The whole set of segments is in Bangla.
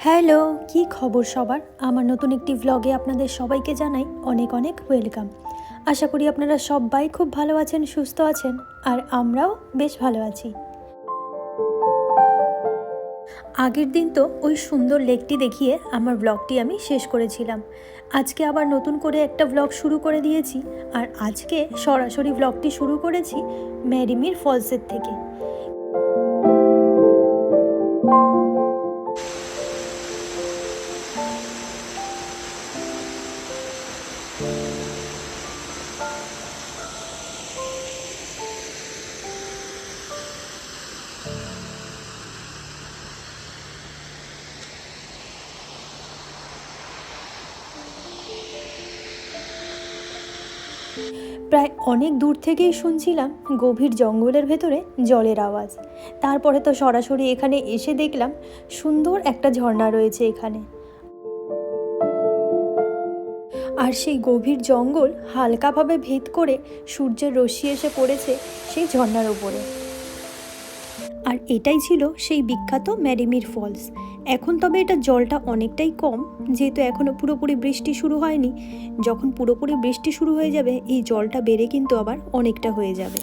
হ্যালো, কি খবর সবার? আমার নতুন একটি ভ্লগে আপনাদের সবাইকে জানাই অনেক অনেক ওয়েলকাম। আশা করি আপনারা সবাই খুব ভালো আছেন, সুস্থ আছেন, আর আমরাও বেশ ভালো আছি। আগের দিন তো ওই সুন্দর লেকটি দেখিয়ে আমার ব্লগটি আমি শেষ করেছিলাম। আজকে আবার নতুন করে একটা ব্লগ শুরু করে দিয়েছি, আর আজকে সরাসরি ব্লগটি শুরু করেছি ম্যারিমির ফলসের থেকে। প্রায় অনেক দূর থেকেই শুনছিলাম গভীর জঙ্গলের ভেতরে জলের আওয়াজ। তারপরে তো সরাসরি এখানে এসে দেখলাম সুন্দর একটা ঝর্ণা রয়েছে এখানে। আর সেই গভীর জঙ্গল হালকাভাবে ভেদ করে সূর্যের রশ্মি এসে পড়েছে সেই ঝর্ণার উপরে। আর এটাই ছিল সেই বিখ্যাত ম্যারিমির ফলস। এখন তবে এটা জলটা অনেকটাই কম, যেহেতু এখনও পুরোপুরি বৃষ্টি শুরু হয়নি। যখন পুরোপুরি বৃষ্টি শুরু হয়ে যাবে এই জলটা বেড়ে কিন্তু আবার অনেকটা হয়ে যাবে।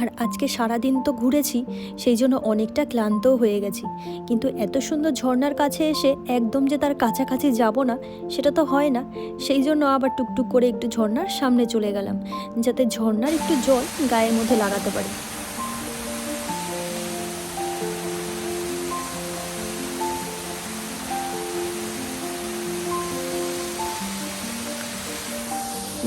আর আজকে সারাদিন তো ঘুরেছি, সেই জন্য অনেকটা ক্লান্তও হয়ে গেছি। কিন্তু এত সুন্দর ঝর্ণার কাছে এসে একদম যে তার কাছাকাছি যাব না সেটা তো হয় না। সেই জন্য আবার টুকটুক করে একটু ঝর্ণার সামনে চলে গেলাম, যাতে ঝর্ণার একটু জল গায়ের মধ্যে লাগাতে পারি।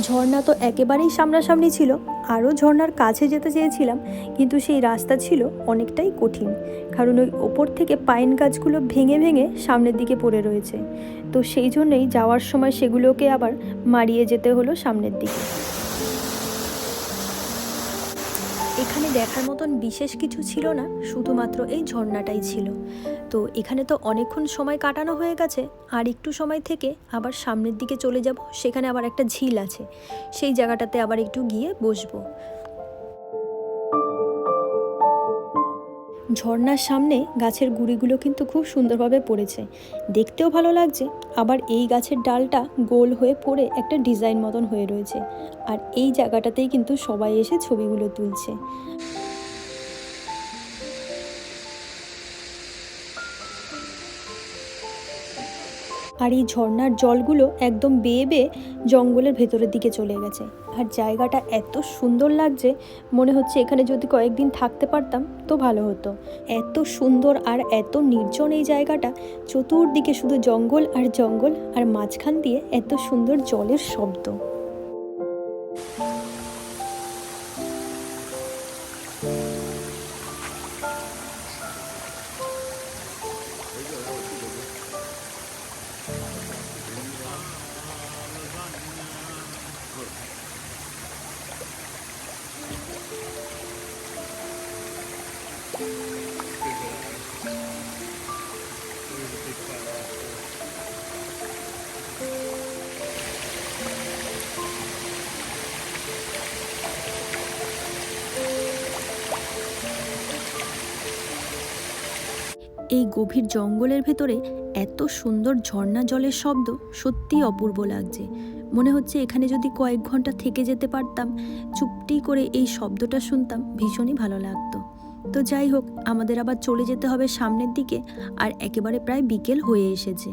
ঝর্ণা তো একেবারেই সামনাসামনি ছিল, আরও ঝর্ণার কাছে যেতে চেয়েছিলাম, কিন্তু সেই রাস্তা ছিল অনেকটাই কঠিন, কারণ ওই ওপর থেকে পাইন গাছগুলো ভেঙে ভেঙে সামনের দিকে পড়ে রয়েছে। তো সেই জন্যই যাওয়ার সময় সেগুলোকে আবার মারিয়ে যেতে হলো সামনের দিকে। এখানে দেখার মতন বিশেষ কিছু ছিল না, শুধুমাত্র এই ঝর্ণাটাই ছিল। তো এখানে তো অনেকক্ষণ সময় কাটানো হয়ে গেছে, আর একটু সময় থেকে আবার সামনের দিকে চলে যাব। সেখানে আবার একটা ঝিল আছে, সেই জায়গাটাতে আবার একটু গিয়ে বসবো। ঝর্ণার সামনে গাছের গুঁড়িগুলো কিন্তু খুব সুন্দরভাবে পড়েছে, দেখতেও ভালো লাগছে। আবার এই গাছের ডালটা গোল হয়ে পড়ে একটা ডিজাইন মতন হয়ে রয়েছে, আর এই জায়গাটাতেই কিন্তু সবাই এসে ছবিগুলো তুলছে। আর এই ঝর্ণার জলগুলো একদম বেয়ে বেয়ে জঙ্গলের ভেতরের দিকে চলে গেছে। আর জায়গাটা এত সুন্দর লাগছে, মনে হচ্ছে এখানে যদি কয়েকদিন থাকতে পারতাম তো ভালো হতো। এত সুন্দর আর এত নির্জন এই জায়গাটা, চতুর্দিকে শুধু জঙ্গল আর জঙ্গল, আর মাঝখান দিয়ে এত সুন্দর জলের শব্দ। এই গভীর জঙ্গলের ভেতরে এত সুন্দর ঝর্ণা জলের শব্দ সত্যিই অপূর্ব লাগছে। মনে হচ্ছে এখানে যদি কয়েক ঘন্টা থেকে যেতে পারতাম, চুপটি করে এই শব্দটা শুনতাম, ভীষণই ভালো লাগতো। তো যাই হোক, আমাদের আবার চলে যেতে হবে সামনের দিকে, আর একেবারে প্রায় বিকেল হয়ে এসেছে।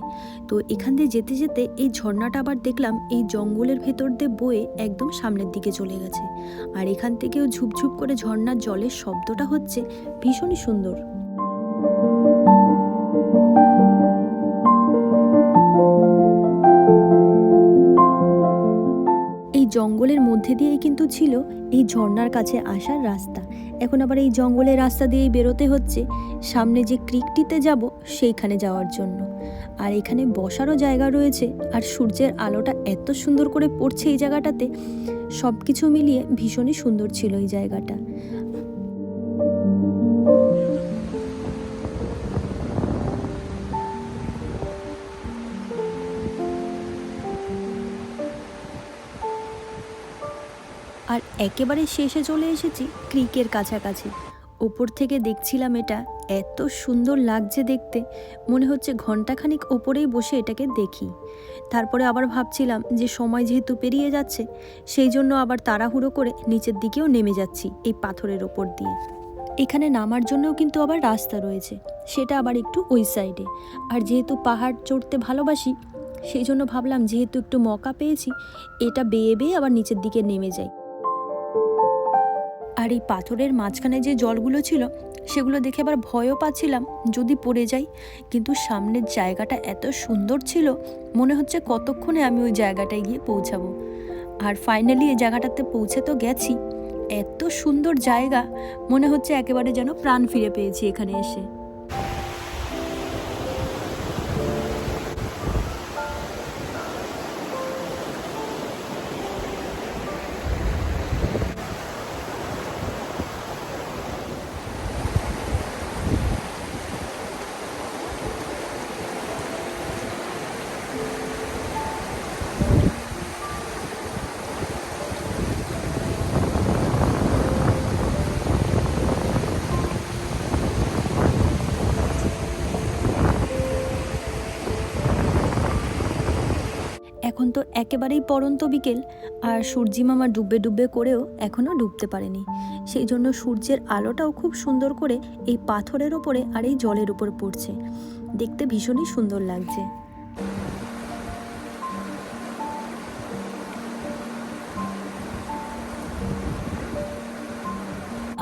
তো এখান দিয়ে যেতে যেতে এই ঝর্ণাটা আবার দেখলাম এই জঙ্গলের ভেতর দিয়ে বয়ে একদম সামনের দিকে চলে গেছে। আর এখান থেকেও ঝুপঝুপ করে ঝর্ণার জলের শব্দটা হচ্ছে ভীষণই সুন্দর। এই জঙ্গলের মধ্যে দিয়েই কিন্তু ছিল এই ঝর্ণার কাছে আসার রাস্তা। এখন আবার এই জঙ্গলের রাস্তা দিয়েই বেরোতে হচ্ছে সামনে যে ক্রিকটিতে যাব সেইখানে যাওয়ার জন্য। আর এখানে বসারও জায়গা রয়েছে, আর সূর্যের আলোটা এত সুন্দর করে পড়ছে এই জায়গাটাতে, সব কিছু মিলিয়ে ভীষণই সুন্দর ছিল এই জায়গাটা। আর একেবারে শেষে চলে এসেছি ক্রিকের কাছাকাছি। ওপর থেকে দেখছিলাম এটা, এত সুন্দর লাগছে দেখতে, মনে হচ্ছে ঘন্টাখানিক ওপরেই বসে এটাকে দেখি। তারপরে আবার ভাবছিলাম যে সময় যেহেতু পেরিয়ে যাচ্ছে, সেই জন্য আবার তাড়াহুড়ো করে নিচের দিকেও নেমে যাচ্ছি এই পাথরের ওপর দিয়ে। এখানে নামার জন্যও কিন্তু আবার রাস্তা রয়েছে, সেটা আবার একটু ওই সাইডে। আর যেহেতু পাহাড় চড়তে ভালোবাসি, সেই জন্য ভাবলাম যেহেতু একটু মৌকা পেয়েছি, এটা বেয়ে বেয়ে আবার নিচের দিকে নেমে যাই। আর এই পাথরের মাঝখানে যে জলগুলো ছিল, সেগুলো দেখে আবার ভয়ও পাচ্ছিলাম যদি পড়ে যাই। কিন্তু সামনের জায়গাটা এত সুন্দর ছিল, মনে হচ্ছে কতক্ষণে আমি ওই জায়গাটায় গিয়ে পৌঁছাবো। আর ফাইনালি এই জায়গাটাতে পৌঁছে তো গেছি। এত সুন্দর জায়গা, মনে হচ্ছে একেবারে যেন প্রাণ ফিরে পেয়েছি এখানে এসে। এখন তো একেবারেই পড়ন্ত বিকেল, আর সূর্যিমামা ডুববে ডুববে করেও এখনও ডুবতে পারেনি। সেই জন্য সূর্যের আলোটাও খুব সুন্দর করে এই পাথরের ওপরে আর এই জলের উপর পড়ছে, দেখতে ভীষণই সুন্দর লাগছে।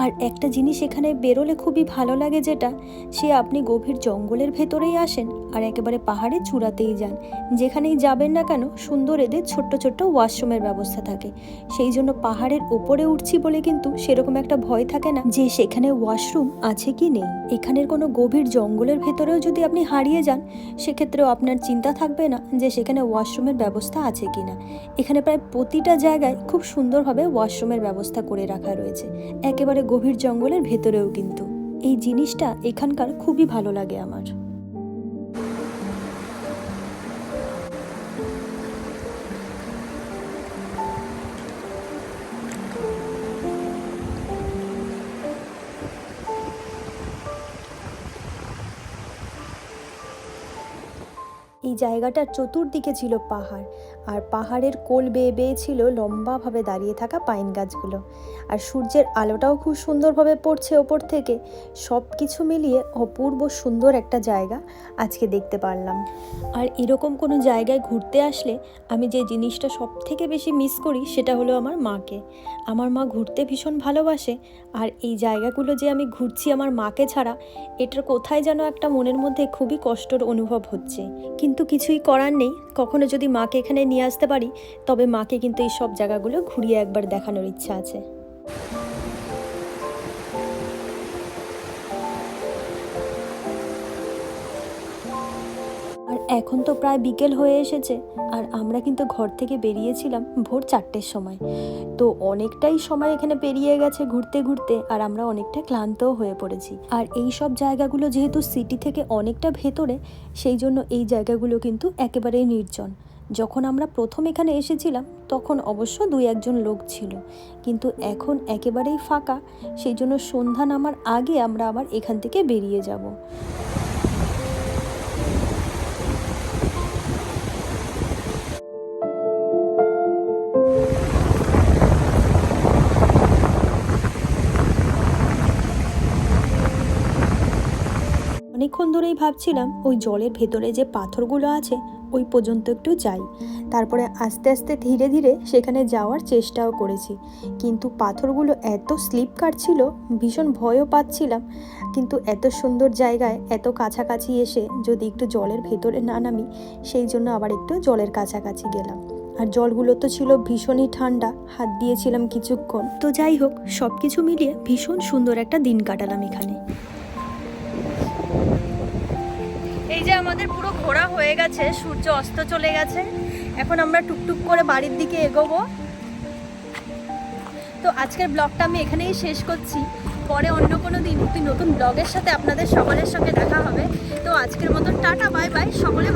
আর একটা জিনিস এখানে বেরোলে খুবই ভালো লাগে, যেটা সে আপনি গভীর জঙ্গলের ভেতরেই আসেন আর একেবারে পাহাড়ের চূড়াতেই যান, যেখানেই যাবেন না কেন সুন্দর এদের ছোট্ট ছোট্ট ওয়াশরুমের ব্যবস্থা থাকে। সেই জন্য পাহাড়ের ওপরে উঠছি বলে কিন্তু সেরকম একটা ভয় থাকে না যে সেখানে ওয়াশরুম আছে কি নেই। এখানের কোনো গভীর জঙ্গলের ভেতরেও যদি আপনি হারিয়ে যান, সেক্ষেত্রেও আপনার চিন্তা থাকবে না যে সেখানে ওয়াশরুমের ব্যবস্থা আছে কি না। এখানে প্রায় প্রতিটা জায়গায় খুব সুন্দরভাবে ওয়াশরুমের ব্যবস্থা করে রাখা রয়েছে, একেবারে গভীর জঙ্গলের ভেতরেও। কিন্তু এই জিনিসটা এখানকার খুবই ভালো লাগে আমার। এই জায়গাটার চতুর্দিকে ছিল পাহাড়, আর পাহাড়ের কোল বেয়ে বেয়ে ছিল লম্বাভাবে দাঁড়িয়ে থাকা পাইন গাছগুলো। আর সূর্যের আলোটাও খুব সুন্দরভাবে পড়ছে ওপর থেকে। সব কিছু মিলিয়ে অপূর্ব সুন্দর একটা জায়গা আজকে দেখতে পারলাম। আর এরকম কোনো জায়গায় ঘুরতে আসলে আমি যে জিনিসটা সব থেকে বেশি মিস করি, সেটা হলো আমার মাকে। আমার মা ঘুরতে ভীষণ ভালোবাসে, আর এই জায়গাগুলো যে আমি ঘুরছি আমার মাকে ছাড়া, এটার কোথায় যেন একটা মনের মধ্যে খুবই কষ্টের অনুভব হচ্ছে। কিন্তু কিছুই করার নেই, কখনো যদি মাকে এখানে নিয়ে আসতে পারি, তবে মাকে কিন্তু এই সব জায়গাগুলো ঘুরিয়ে একবার দেখানোর ইচ্ছা আছে। আর এখন তো প্রায় বিকেল হয়ে এসেছে, আর আমরা কিন্তু ঘর থেকে বেরিয়েছিলাম ভোর 4টের সময়। তো অনেকটাই সময় এখানে পেরিয়ে গেছে ঘুরতে ঘুরতে, আর আমরা অনেকটা ক্লান্তও হয়ে পড়েছি। আর এই সব জায়গাগুলো যেহেতু সিটি থেকে অনেকটা ভেতরে, সেই জন্য এই জায়গাগুলো কিন্তু একেবারেই নির্জন। যখন আমরা প্রথম এখানে এসেছিলাম তখন অবশ্য 2-1জন লোক ছিল, কিন্তু এখন একেবারেই ফাঁকা। সেই জন্য সন্ধ্যা নামার আগে আমরা আবার এখান থেকে বেরিয়ে যাব। অনেকক্ষণ ধরেই ভাবছিলাম ওই জলের ভেতরে যে পাথরগুলো আছে ওই পর্যন্ত একটু যাই, তারপরে আস্তে আস্তে ধীরে ধীরে সেখানে যাওয়ার চেষ্টাও করেছি। কিন্তু পাথরগুলো এত স্লিপ কাটছিল, ভীষণ ভয়ও পাচ্ছিলাম। কিন্তু এত সুন্দর জায়গায় এত কাছাকাছি এসে যদি একটু জলের ভেতরে না নামি, সেই জন্য আবার একটু জলের কাছাকাছি গেলাম। আর জলগুলো তো ছিল ভীষণই ঠান্ডা, হাত দিয়েছিলাম কিছুক্ষণ। তো যাই হোক, সব কিছু মিলিয়ে ভীষণ সুন্দর একটা দিন কাটালাম এখানে। এই যে আমাদের পুরো ঘোরা হয়ে গেছে, সূর্য অস্ত চলে গেছে, এখন আমরা টুকটুক করে বাড়ির দিকে এগোবো। তো আজকের ব্লগটা আমি এখানেই শেষ করছি। পরে অন্য কোনো দিন একটি নতুন ব্লগের সাথে আপনাদের সকলের সঙ্গে দেখা হবে। তো আজকের মতন টাটা, বাই বাই, সকলে